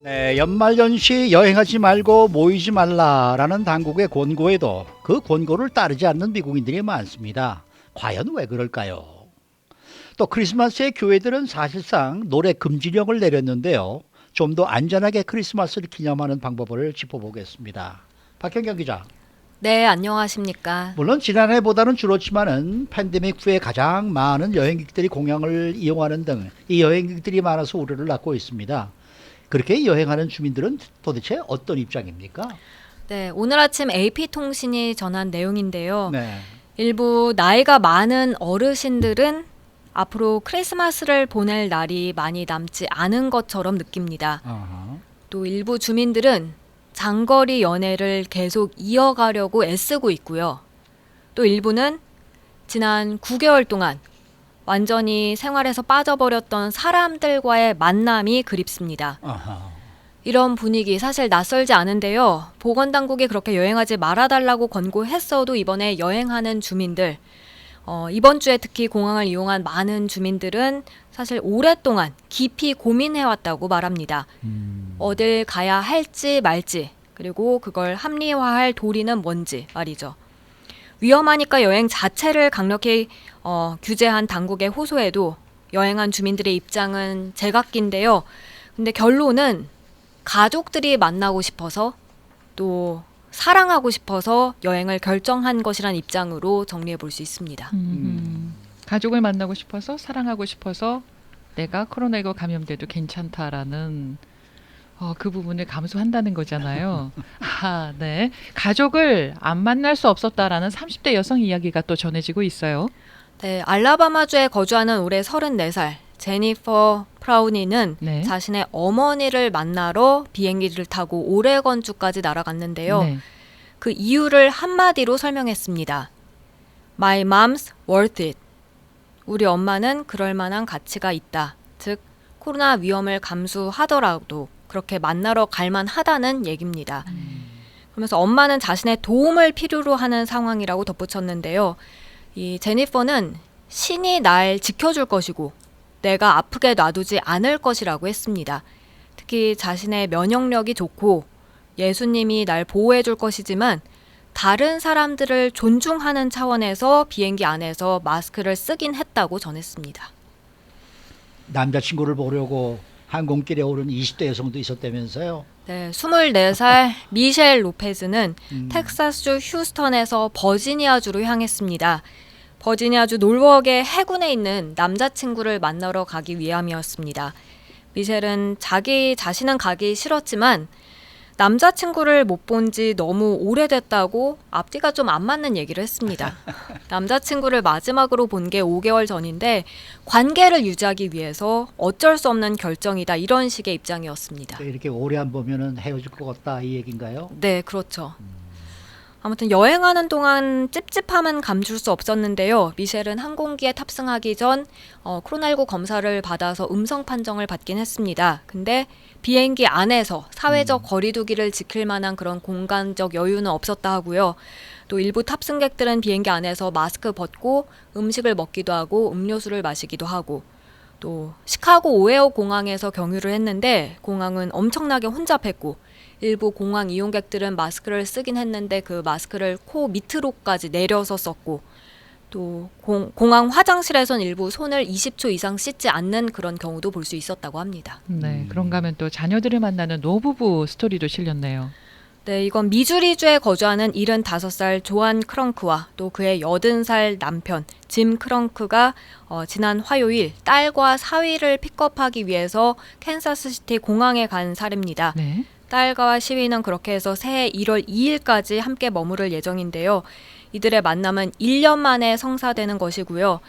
네, 연말연시 여행하지 말고 모이지 말라라는 당국의 권고에도 그 권고를 따르지 않는 미국인들이 많습니다. 과연 왜 그럴까요? 또 크리스마스에 교회들은 사실상 노래 금지령을 내렸는데요. 좀 더 안전하게 크리스마스를 기념하는 방법을 짚어보겠습니다. 박현경 기자. 네, 안녕하십니까. 물론 지난해보다는 줄었지만은 팬데믹 후에 가장 많은 여행객들이 공항을 이용하는 등 이 여행객들이 많아서 우려를 낳고 있습니다. 그렇게 여행하는 주민들은 도대체 어떤 입장입니까? 네, 오늘 아침 AP통신이 전한 내용인데요. 네. 일부 나이가 많은 어르신들은 앞으로 크리스마스를 보낼 날이 많이 남지 않은 것처럼 느낍니다. 아하. 또 일부 주민들은 장거리 연애를 계속 이어가려고 애쓰고 있고요. 또 일부는 지난 9개월 동안 완전히 생활에서 빠져버렸던 사람들과의 만남이 그립습니다. 아하. 이런 분위기 사실 낯설지 않은데요. 보건당국이 그렇게 여행하지 말아달라고 권고했어도 이번에 여행하는 주민들, 이번 주에 특히 공항을 이용한 많은 주민들은 사실 오랫동안 깊이 고민해왔다고 말합니다. 어딜 가야 할지 말지, 그리고 그걸 합리화할 도리는 뭔지 말이죠. 위험하니까 여행 자체를 강력히 규제한 당국의 호소에도 여행한 주민들의 입장은 제각기인데요. 근데 결론은 가족들이 만나고 싶어서 또 사랑하고 싶어서 여행을 결정한 것이란 입장으로 정리해 볼 수 있습니다. 가족을 만나고 싶어서 사랑하고 싶어서 내가 코로나19 감염돼도 괜찮다라는 그 부분을 감수한다는 거잖아요. 아, 네. 가족을 안 만날 수 없었다라는 30대 여성 이야기가 또 전해지고 있어요. 네, 알라바마주에 거주하는 올해 34살 제니퍼 프라우니는 네. 자신의 어머니를 만나러 비행기를 타고 오레건주까지 날아갔는데요. 네. 그 이유를 한마디로 설명했습니다. My mom's worth it. 우리 엄마는 그럴 만한 가치가 있다. 즉, 코로나 위험을 감수하더라도 그렇게 만나러 갈만하다는 얘기입니다. 그러면서 엄마는 자신의 도움을 필요로 하는 상황이라고 덧붙였는데요. 이 제니퍼는 신이 날 지켜줄 것이고 내가 아프게 놔두지 않을 것이라고 했습니다. 특히 자신의 면역력이 좋고 예수님이 날 보호해 줄 것이지만 다른 사람들을 존중하는 차원에서 비행기 안에서 마스크를 쓰긴 했다고 전했습니다. 남자친구를 보려고 항공길에 오른 20대 여성도 있었다면서요? 네, 24살 미셸 로페즈는 텍사스주 휴스턴에서 버지니아주로 향했습니다. 버지니아주 노르웍의 해군에 있는 남자친구를 만나러 가기 위함이었습니다. 미셸은 자기 자신은 가기 싫었지만 남자친구를 못 본 지 너무 오래됐다고 앞뒤가 좀 안 맞는 얘기를 했습니다. 남자친구를 마지막으로 본 게 5개월 전인데 관계를 유지하기 위해서 어쩔 수 없는 결정이다 이런 식의 입장이었습니다. 이렇게 오래 안 보면은 헤어질 것 같다 이 얘기인가요? 네, 그렇죠. 아무튼 여행하는 동안 찝찝함은 감출 수 없었는데요. 미셸은 항공기에 탑승하기 전 코로나19 검사를 받아서 음성 판정을 받긴 했습니다. 근데 비행기 안에서 사회적 거리두기를 지킬 만한 그런 공간적 여유는 없었다 하고요. 또 일부 탑승객들은 비행기 안에서 마스크 벗고 음식을 먹기도 하고 음료수를 마시기도 하고 또 시카고 오헤어 공항에서 경유를 했는데 공항은 엄청나게 혼잡했고 일부 공항 이용객들은 마스크를 쓰긴 했는데 그 마스크를 코 밑으로까지 내려서 썼고 또 공항 화장실에선 일부 손을 20초 이상 씻지 않는 그런 경우도 볼 수 있었다고 합니다. 네. 그런가 하면 또 자녀들을 만나는 노부부 스토리도 실렸네요. 네, 이건 미주리주에 거주하는 75살 조안 크렁크와 또 그의 80살 남편 짐 크렁크가 지난 화요일 딸과 사위를 픽업하기 위해서 캔사스시티 공항에 간 사례입니다. 네. 딸과 시위는 그렇게 해서 새해 1월 2일까지 함께 머무를 예정인데요. 이들의 만남은 1년 만에 성사되는 것이고요.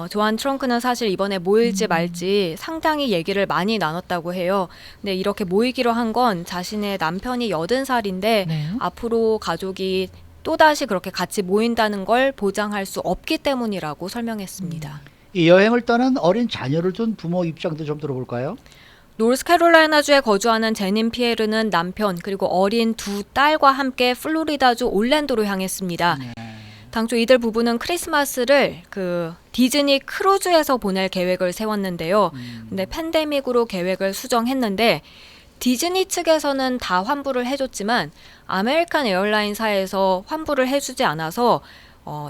조안 트렁크는 사실 이번에 모일지 말지 상당히 얘기를 많이 나눴다고 해요. 근데 이렇게 모이기로 한 건 자신의 남편이 80살인데 네. 앞으로 가족이 또다시 그렇게 같이 모인다는 걸 보장할 수 없기 때문이라고 설명했습니다. 이 여행을 떠난 어린 자녀를 둔 부모 입장도 좀 들어볼까요? 노스캐롤라이나주에 거주하는 제닌 피에르는 남편 그리고 어린 두 딸과 함께 플로리다주 올랜도로 향했습니다. 당초 이들 부부는 크리스마스를 그 디즈니 크루즈에서 보낼 계획을 세웠는데요. 근데 팬데믹으로 계획을 수정했는데 디즈니 측에서는 다 환불을 해줬지만 아메리칸 에어라인사에서 환불을 해주지 않아서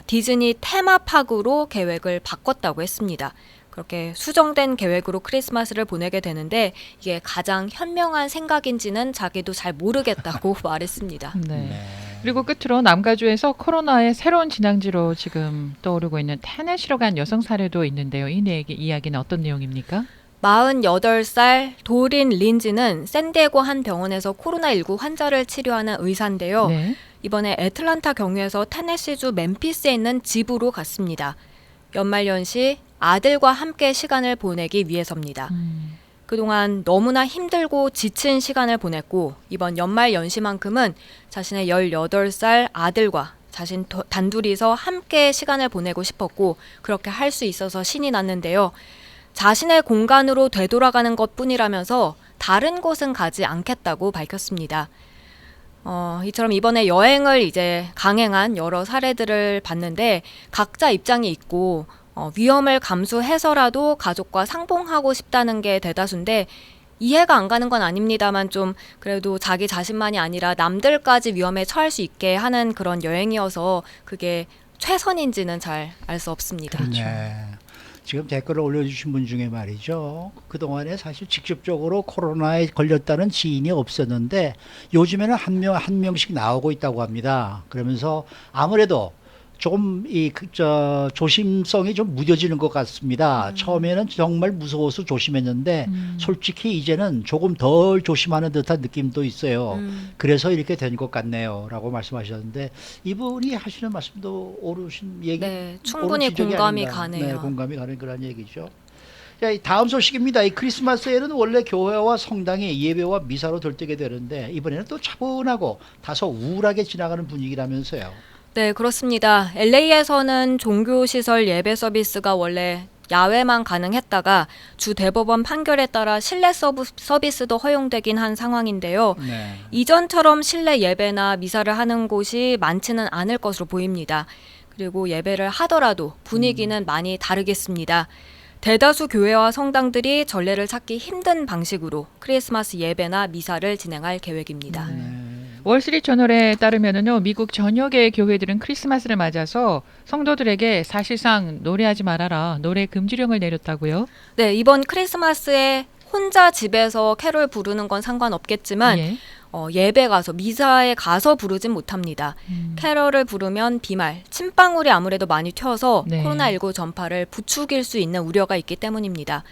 디즈니 테마파크로 계획을 바꿨다고 했습니다. 그렇게 수정된 계획으로 크리스마스를 보내게 되는데 이게 가장 현명한 생각인지는 자기도 잘 모르겠다고 말했습니다. 네. 그리고 끝으로 남가주에서 코로나의 새로운 진앙지로 지금 떠오르고 있는 테넷시로 간 여성 사례도 있는데요. 이 이야기는 어떤 내용입니까? 48살 도린 린지는 샌디에고 한 병원에서 코로나19 환자를 치료하는 의사인데요. 네. 이번에 애틀란타 경유에서 테네시주 멤피스에 있는 집으로 갔습니다. 연말연시 아들과 함께 시간을 보내기 위해서입니다. 그동안 너무나 힘들고 지친 시간을 보냈고 이번 연말연시만큼은 자신의 18살 아들과 자신 단둘이서 함께 시간을 보내고 싶었고 그렇게 할 수 있어서 신이 났는데요. 자신의 공간으로 되돌아가는 것뿐이라면서 다른 곳은 가지 않겠다고 밝혔습니다. 이처럼 이번에 여행을 이제 강행한 여러 사례들을 봤는데 각자 입장이 있고 위험을 감수해서라도 가족과 상봉하고 싶다는 게 대다수인데 이해가 안 가는 건 아닙니다만 좀 그래도 자기 자신만이 아니라 남들까지 위험에 처할 수 있게 하는 그런 여행이어서 그게 최선인지는 잘 알 수 없습니다. 네. 지금 댓글을 올려주신 분 중에 말이죠. 그동안에 사실 직접적으로 코로나에 걸렸다는 지인이 없었는데 요즘에는 한 명씩 나오고 있다고 합니다. 그러면서 아무래도 조금 조심성이 좀 무뎌지는 것 같습니다. 처음에는 정말 무서워서 조심했는데 솔직히 이제는 조금 덜 조심하는 듯한 느낌도 있어요. 그래서 이렇게 된 것 같네요. 라고 말씀하셨는데 이분이 하시는 말씀도 옳으신 얘기. 네, 충분히 공감이 가네요. 네, 공감이 가는 그런 얘기죠. 자, 다음 소식입니다. 이 크리스마스에는 원래 교회와 성당이 예배와 미사로 들뜨게 되는데 이번에는 또 차분하고 다소 우울하게 지나가는 분위기라면서요. 네, 그렇습니다. LA에서는 종교시설 예배 서비스가 원래 야외만 가능했다가 주 대법원 판결에 따라 실내 서비스도 허용되긴 한 상황인데요. 네. 이전처럼 실내 예배나 미사를 하는 곳이 많지는 않을 것으로 보입니다. 그리고 예배를 하더라도 분위기는 많이 다르겠습니다. 대다수 교회와 성당들이 전례를 찾기 힘든 방식으로 크리스마스 예배나 미사를 진행할 계획입니다. 월스트리트저널에 따르면은요, 미국 전역의 교회들은 크리스마스를 맞아서 성도들에게 사실상 노래하지 말아라, 노래 금지령을 내렸다고요? 네, 이번 크리스마스에 혼자 집에서 캐롤 부르는 건 상관없겠지만 예. 예배 가서 미사에 가서 부르진 못합니다. 캐럴을 부르면 비말, 침방울이 아무래도 많이 튀어서 네. 코로나19 전파를 부추길 수 있는 우려가 있기 때문입니다.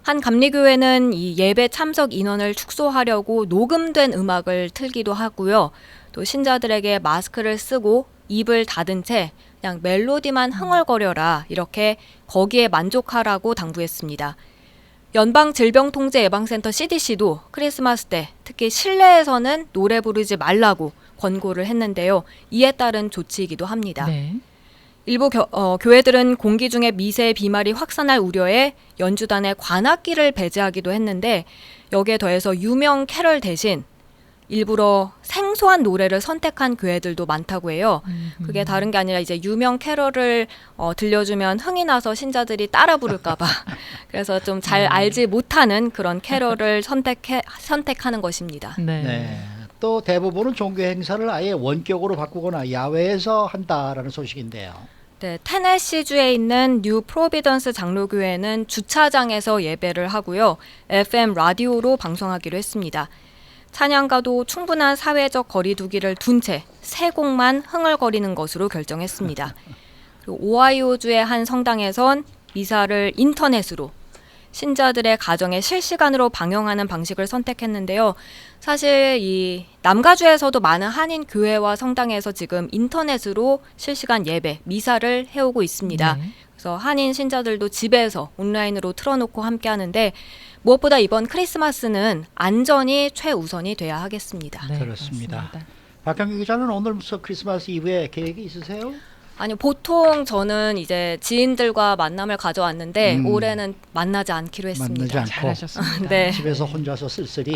한 감리교회는 이 예배 참석 인원을 축소하려고 녹음된 음악을 틀기도 하고요. 또 신자들에게 마스크를 쓰고 입을 닫은 채 그냥 멜로디만 흥얼거려라 이렇게 거기에 만족하라고 당부했습니다. 연방질병통제예방센터 CDC도 크리스마스 때 특히 실내에서는 노래 부르지 말라고 권고를 했는데요. 이에 따른 조치이기도 합니다. 네. 일부 교회들은 공기 중에 미세 비말이 확산할 우려에 연주단의 관악기를 배제하기도 했는데 여기에 더해서 유명 캐럴 대신 일부러 생소한 노래를 선택한 교회들도 많다고 해요. 그게 다른 게 아니라 이제 유명 캐럴을 들려주면 흥이 나서 신자들이 따라 부를까 봐. 그래서 좀 잘 알지 못하는 그런 캐럴을 선택하는 것입니다. 네. 네. 또 대부분은 종교 행사를 아예 원격으로 바꾸거나 야외에서 한다라는 소식인데요. 네, 테네시주에 있는 뉴 프로비던스 장로교회는 주차장에서 예배를 하고요. FM 라디오로 방송하기로 했습니다. 찬양가도 충분한 사회적 거리두기를 둔 채 세 곡만 흥얼거리는 것으로 결정했습니다. 그리고 오하이오주의 한 성당에선 미사를 인터넷으로 신자들의 가정에 실시간으로 방영하는 방식을 선택했는데요. 사실 이 남가주에서도 많은 한인 교회와 성당에서 지금 인터넷으로 실시간 예배, 미사를 해오고 있습니다. 네. 그래서 한인 신자들도 집에서 온라인으로 틀어놓고 함께 하는데 무엇보다 이번 크리스마스는 안전이 최우선이 돼야 하겠습니다. 네, 그렇습니다. 그렇습니다. 박경규 기자는 오늘부터 크리스마스 이후에 계획이 있으세요? 아니요, 보통 저는 이제 지인들과 만남을 가져왔는데 올해는 만나지 않기로 했습니다. 만나지 않고 잘하셨습니다. 네. 집에서 혼자서 쓸쓸히.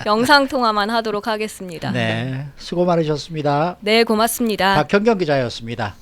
영상 통화만 하도록 하겠습니다. 네, 수고 많으셨습니다. 네, 고맙습니다. 박경경 기자였습니다.